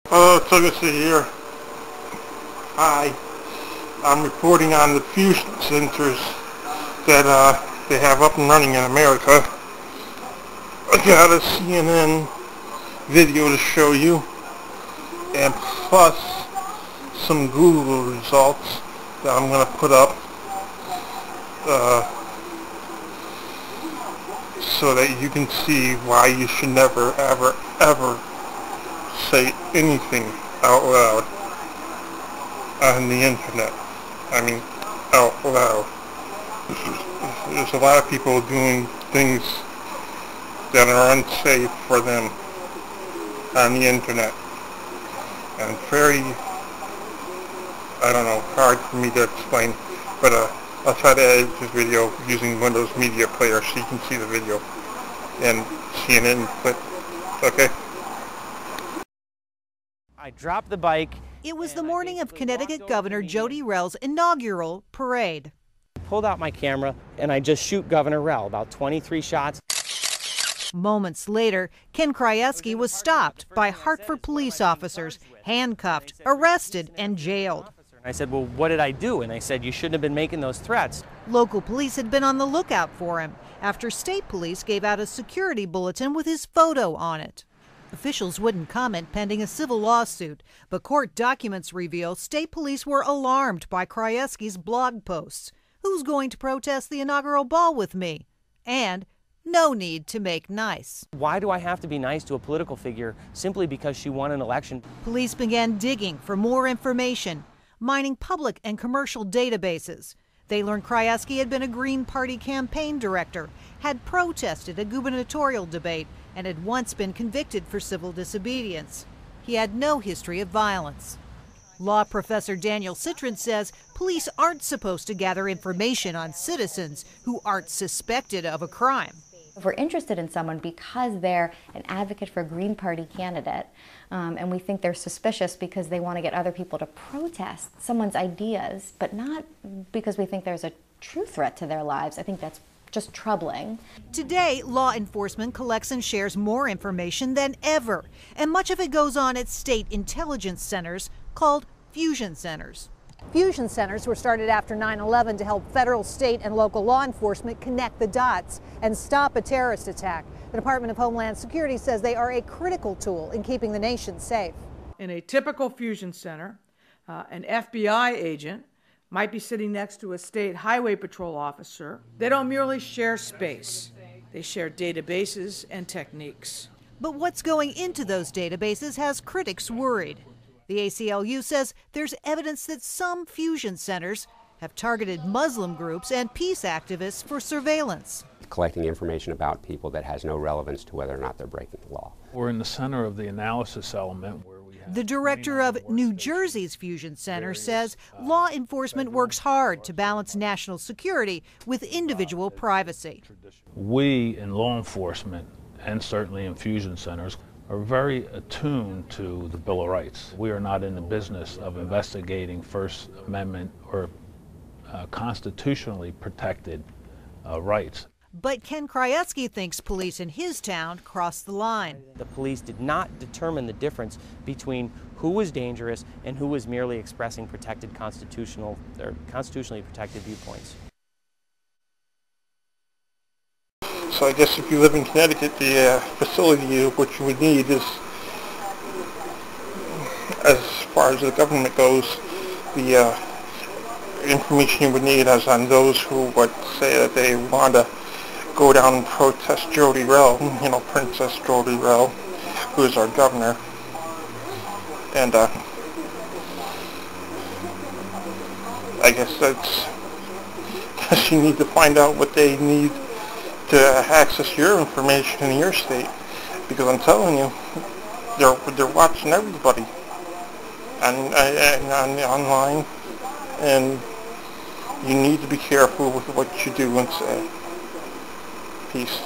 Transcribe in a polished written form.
Hello, Togusa here. Hi. I'm reporting on the fusion centers that they have up and running in America. I got a CNN video to show you, and plus some Google results that I'm going to put up so that you can see why you should never, ever, ever say anything out loud on the internet. I mean, out loud. There's a lot of people doing things that are unsafe for them on the internet. And very, I don't know, hard for me to explain, but I'll try to edit this video using Windows Media Player so you can see the video and CNN clip. Okay? I dropped the bike. It was the morning of Connecticut Governor Jody Rel's inaugural parade. I pulled out my camera and I just shoot Governor Rell, about 23 shots. Moments later, Ken Krajewski was stopped by Hartford police officers, handcuffed, arrested, and jailed. I said, well, what did I do? And they said, you shouldn't have been making those threats. Local police had been on the lookout for him after state police gave out a security bulletin with his photo on it. Officials wouldn't comment pending a civil lawsuit, but court documents reveal state police were alarmed by Krajewski's blog posts. Who's going to protest the inaugural ball with me? And no need to make nice. Why do I have to be nice to a political figure simply because she won an election? Police began digging for more information, mining public and commercial databases. They learned Krajewski had been a Green Party campaign director, had protested a gubernatorial debate, and had once been convicted for civil disobedience. He had no history of violence. Law professor Daniel Citrin says police aren't supposed to gather information on citizens who aren't suspected of a crime. If we're interested in someone because they're an advocate for a Green Party candidate, and we think they're suspicious because they want to get other people to protest someone's ideas, but not because we think there's a true threat to their lives, I think that's just troubling. Today, law enforcement collects and shares more information than ever, and much of it goes on at state intelligence centers called fusion centers. Fusion centers were started after 9/11 to help federal, state, and local law enforcement connect the dots and stop a terrorist attack. The Department of Homeland Security says they are a critical tool in keeping the nation safe. In a typical fusion center, an FBI agent might be sitting next to a state highway patrol officer. They don't merely share space, they share databases and techniques. But what's going into those databases has critics worried. The ACLU says there's evidence that some fusion centers have targeted Muslim groups and peace activists for surveillance. Collecting information about people that has no relevance to whether or not they're breaking the law. We're in the center of the analysis element where we have... The director of New Jersey's Fusion Center says law enforcement works hard to balance national security with individual privacy. We in law enforcement, and certainly in fusion centers, are very attuned to the Bill of Rights. We are not in the business of investigating First Amendment or constitutionally protected rights. But Ken Krajewski thinks police in his town crossed the line. The police did not determine the difference between who was dangerous and who was merely expressing protected constitutionally protected viewpoints. So I guess if you live in Connecticut, the facility which you would need is, as far as the government goes, the information you would need is on those who would say that they want to go down and protest Jody Rell, you know, Princess Jody Rell, who is our governor. And I guess you need to find out what they need to access your information in your state, because I'm telling you, they're watching everybody online, and you need to be careful with what you do and say. Peace.